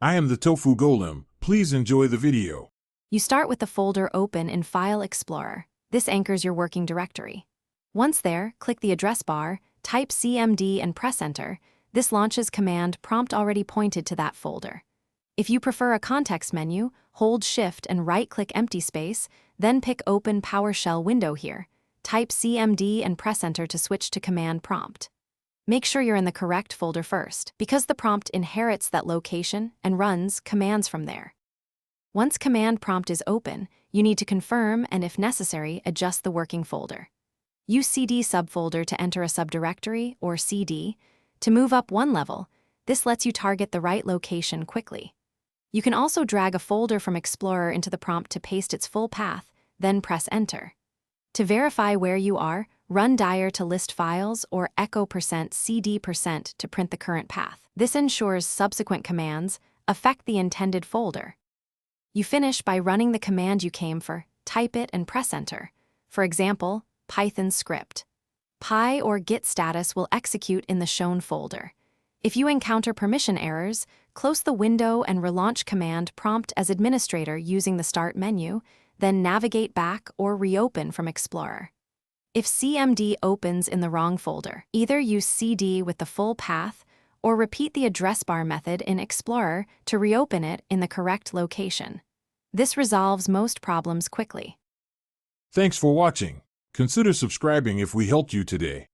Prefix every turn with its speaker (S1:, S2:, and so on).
S1: I am the Tofu Golem. Please enjoy the video.
S2: You start with the folder open in File Explorer. This anchors your working directory. Once there, click the address bar, type CMD and press Enter. This launches command prompt already pointed to that folder. If you prefer a context menu, hold Shift and right-click empty space, then pick Open PowerShell window here. Type CMD and press Enter to switch to command prompt. Make sure you're in the correct folder first, because the prompt inherits that location and runs commands from there. Once command prompt is open, you need to confirm and, if necessary, adjust the working folder. Use CD subfolder to enter a subdirectory, or CD. To move up one level, this lets you target the right location quickly. You can also drag a folder from Explorer into the prompt to paste its full path, then press Enter. To verify where you are, run dir to list files or echo %cd% to print the current path. This ensures subsequent commands affect the intended folder. You finish by running the command you came for, type it and press Enter. For example, Python script. Py or git status will execute in the shown folder. If you encounter permission errors, close the window and relaunch command prompt as administrator using the Start menu, then navigate back or reopen from Explorer. If CMD opens in the wrong folder, either use CD with the full path or repeat the address bar method in Explorer to reopen it in the correct location. This resolves most problems quickly.
S1: Thanks for watching. Consider subscribing if we helped you today.